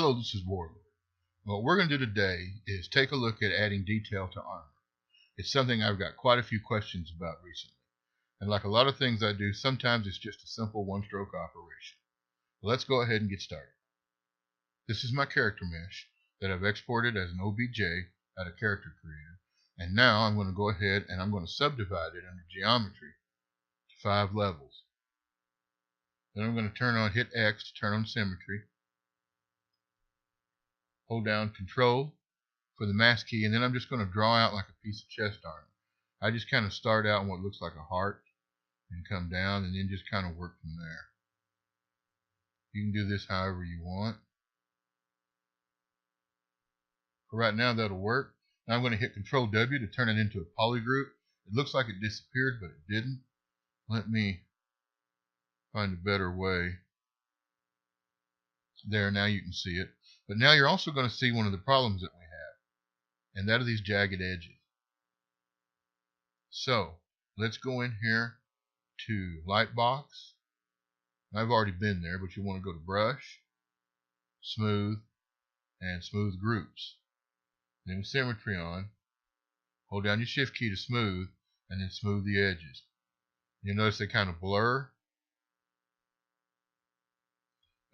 Hello, this is Warlord. What we're going to do today is take a look at adding detail to armor. It's something I've got quite a few questions about recently. And like a lot of things I do, sometimes it's just a simple one-stroke operation. Let's go ahead and get started. This is my character mesh that I've exported as an OBJ out of Character Creator. And now I'm going to go ahead and I'm going to subdivide it under geometry to 5 levels. Then I'm going to hit X to turn on symmetry. Hold down Control for the mask key, and then I'm just going to draw out like a piece of chest armor. I just kind of start out in what looks like a heart and come down and then just kind of work from there. You can do this however you want. For right now, that'll work. Now I'm going to hit Control W to turn it into a polygroup. It looks like it disappeared, but it didn't. Let me find a better way. There, now you can see it. But now you're also going to see one of the problems that we have, and that are these jagged edges. So let's go in here to Lightbox. I've already been there, but you want to go to Brush, Smooth, and Smooth Groups. Then with Symmetry on, hold down your Shift key to smooth, and then smooth the edges. You'll notice they kind of blur,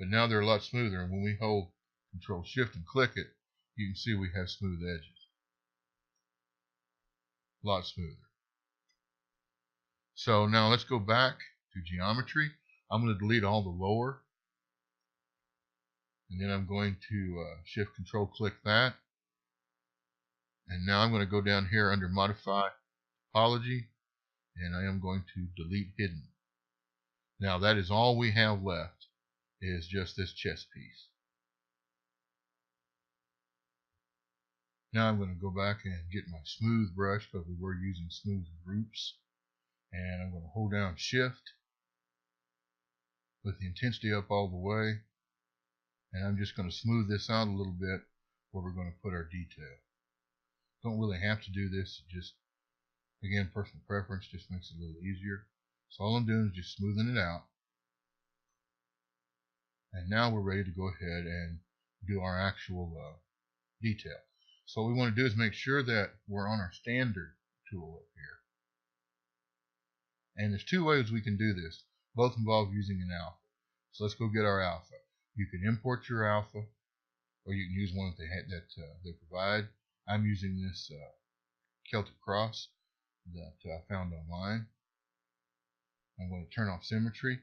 but now they're a lot smoother, and when we hold Control Shift and click it, you can see we have smooth edges. A lot smoother. So now let's go back to geometry. I'm going to delete all the lower, and then I'm going to Shift Control click that. And now I'm going to go down here under Modify Topology, and I am going to delete Hidden. Now that is all we have left, is just this chest piece. Now I'm going to go back and get my smooth brush, because we were using smooth groups. And I'm going to hold down Shift with the intensity up all the way. And I'm just going to smooth this out a little bit where we're going to put our detail. Don't really have to do this, just, again, personal preference just makes it a little easier. So all I'm doing is just smoothing it out. And now we're ready to go ahead and do our actual detail. So what we want to do is make sure that we're on our standard tool up here. And there's 2 ways we can do this. Both involve using an alpha. So let's go get our alpha. You can import your alpha, or you can use one that they provide. I'm using this Celtic Cross that I found online. I'm going to turn off symmetry.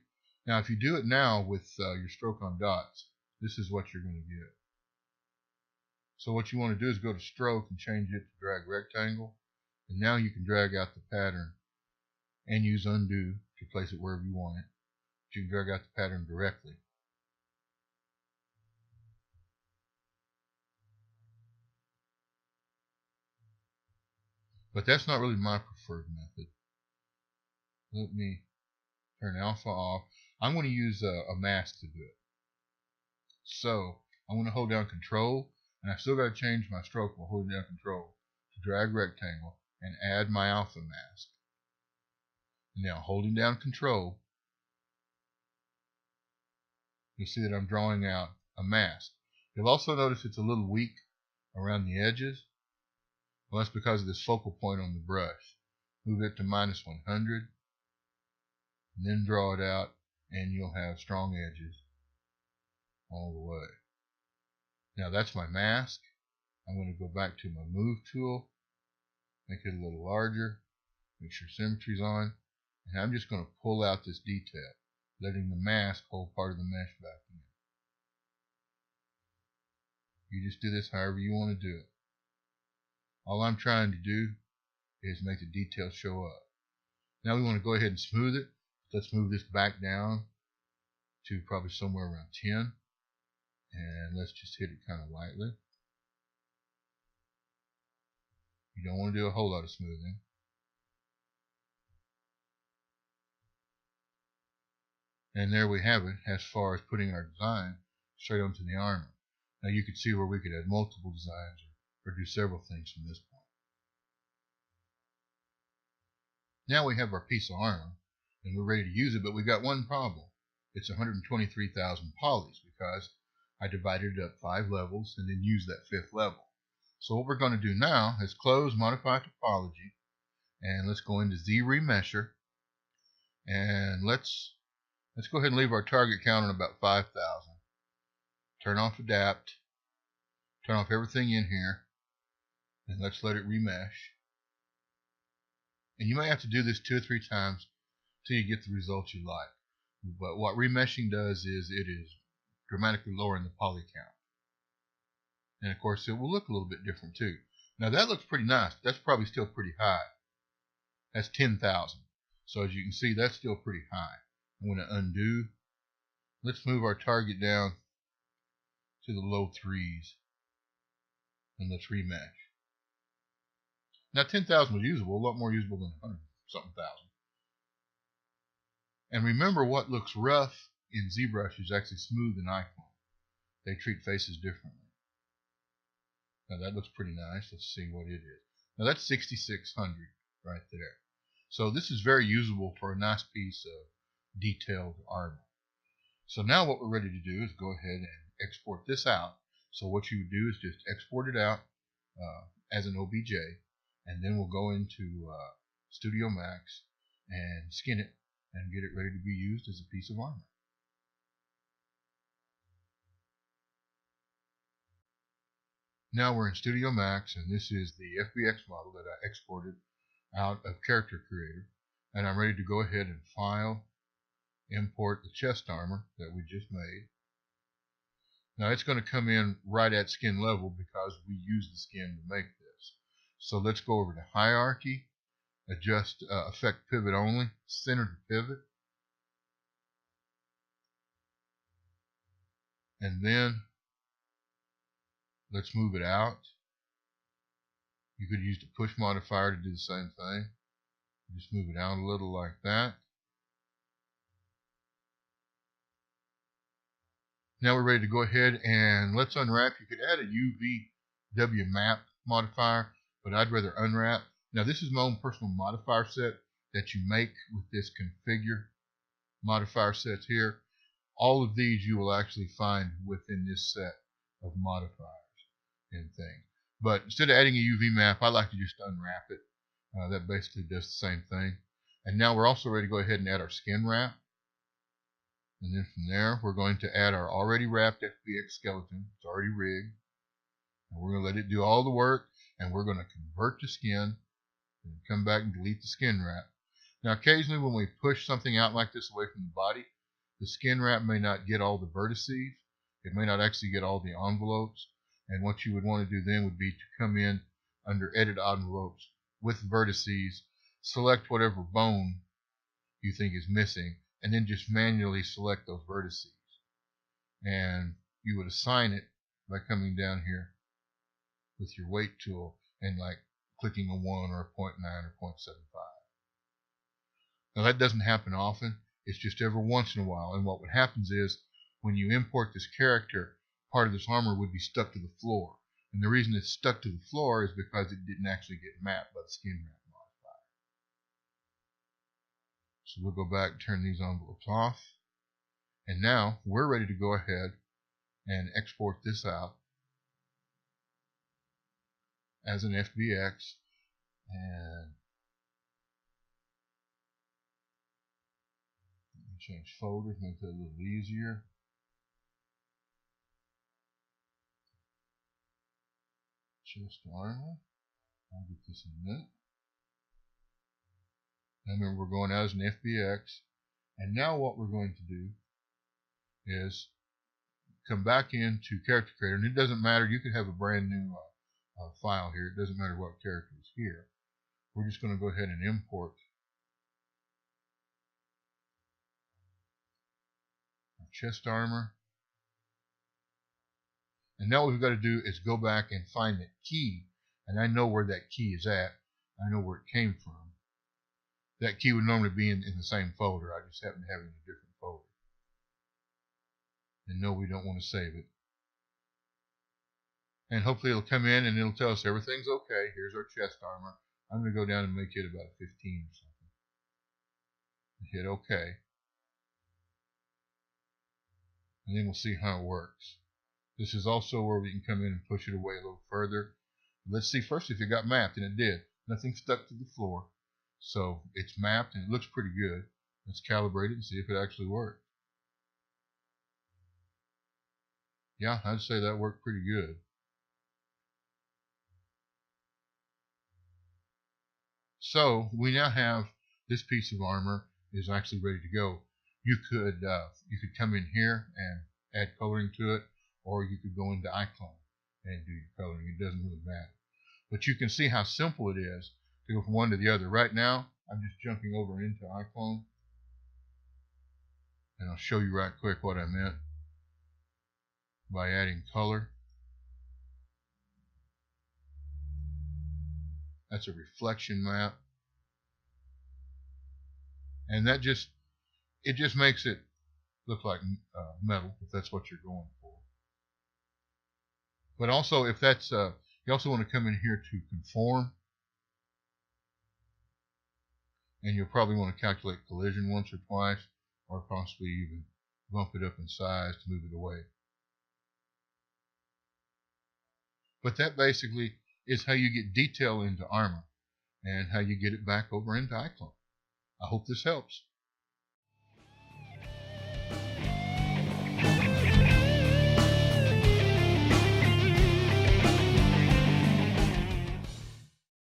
Now if you do it now with your stroke on dots, this is what you're going to get. So what you want to do is go to stroke and change it to drag rectangle. And now you can drag out the pattern and use undo to place it wherever you want it. But you can drag out the pattern directly. But that's not really my preferred method. Let me turn alpha off. I'm going to use a mask to do it. So I'm going to hold down Control, and I've still got to change my stroke while holding down Control to drag rectangle and add my alpha mask. Now holding down Control, you'll see that I'm drawing out a mask. You'll also notice it's a little weak around the edges. Well, that's because of this focal point on the brush. Move it to -100, and then draw it out, and you'll have strong edges all the way. Now that's my mask. I'm going to go back to my Move tool, make it a little larger, make sure symmetry's on, and I'm just going to pull out this detail, letting the mask hold part of the mesh back in. You just do this however you want to do it. All I'm trying to do is make the detail show up. Now we want to go ahead and smooth it. Let's move this back down to probably somewhere around 10. And let's just hit it kind of lightly. You don't want to do a whole lot of smoothing. And there we have it as far as putting our design straight onto the armor. Now you can see where we could add multiple designs or do several things from this point. Now we have our piece of armor and we're ready to use it, but we've got one problem. It's 123,000 polys because I divided it up 5 levels and then used that 5th level. So what we're going to do now is close Modify Topology, and let's go into Z Remesher, and let's go ahead and leave our target count on about 5,000. Turn off Adapt, turn off everything in here, and let's let it remesh. And you may have to do this 2 or 3 times till you get the results you like. But what remeshing does is it is dramatically lowering the poly count. And of course it will look a little bit different too. Now that looks pretty nice. That's probably still pretty high. That's 10,000. So as you can see, that's still pretty high. I'm going to undo. Let's move our target down to the low 3s. And let's remesh. Now 10,000 was usable, a lot more usable than 100-something thousand. And remember, what looks rough in ZBrush is actually smooth in iClone. They treat faces differently. Now that looks pretty nice. Let's see what it is. Now that's 6,600 right there. So this is very usable for a nice piece of detailed armor. So now what we're ready to do is go ahead and export this out. So what you would do is just export it out as an OBJ, and then we'll go into Studio Max and skin it and get it ready to be used as a piece of armor. Now we're in Studio Max, and this is the FBX model that I exported out of Character Creator, and I'm ready to go ahead and file, import the chest armor that we just made. Now it's going to come in right at skin level because we use the skin to make this. So let's go over to Hierarchy, adjust Effect Pivot Only, Center to Pivot, and then let's move it out. You could use the push modifier to do the same thing. Just move it out a little like that. Now we're ready to go ahead and let's unwrap. You could add a UVW map modifier, but I'd rather unwrap. Now this is my own personal modifier set that you make with this configure modifier sets here. All of these you will actually find within this set of modifiers and things. But instead of adding a UV map, I like to just unwrap it. That basically does the same thing. And now we're also ready to go ahead and add our skin wrap. And then from there, we're going to add our already wrapped FBX skeleton. It's already rigged. And we're going to let it do all the work. And we're going to convert to skin. And come back and delete the skin wrap. Now occasionally when we push something out like this away from the body, the skin wrap may not get all the vertices. It may not actually get all the envelopes. And what you would want to do then would be to come in under Edit Envelopes with vertices, select whatever bone you think is missing, and then just manually select those vertices. And you would assign it by coming down here with your weight tool and like clicking a 1 or a 0.9 or 0.75. Now that doesn't happen often. It's just every once in a while. And what would happen is when you import this character, part of this armor would be stuck to the floor. And the reason it's stuck to the floor is because it didn't actually get mapped by the skin wrap modifier. So we'll go back and turn these envelopes off. And now we're ready to go ahead and export this out as an FBX. And let me change folders, make that a little easier. Chest armor. I'll get this in a minute. Now remember, we're going out as an FBX. And now what we're going to do is come back into Character Creator. And it doesn't matter. You could have a brand new file here. It doesn't matter what character is here. We're just going to go ahead and import our chest armor. And now what we've got to do is go back and find that key. And I know where that key is at. I know where it came from. That key would normally be in the same folder. I just happen to have it in a different folder. And no, we don't want to save it. And hopefully it'll come in and it'll tell us everything's okay. Here's our chest armor. I'm going to go down and make it about a 15 or something. Hit OK. And then we'll see how it works. This is also where we can come in and push it away a little further. Let's see first if it got mapped, and it did. Nothing stuck to the floor. So it's mapped and it looks pretty good. Let's calibrate it and see if it actually worked. Yeah, I'd say that worked pretty good. So we now have this piece of armor is actually ready to go. You could come in here and add coloring to it, or you could go into iClone and do your coloring. It doesn't really matter. But you can see how simple it is to go from one to the other. Right now, I'm just jumping over into iClone, and I'll show you right quick what I meant by adding color. That's a reflection map, and it just makes it look like metal if that's what you're going for. But also, if that's you also want to come in here to conform, and you'll probably want to calculate collision once or twice, or possibly even bump it up in size to move it away. But that basically is how you get detail into armor and how you get it back over into iClone. I hope this helps.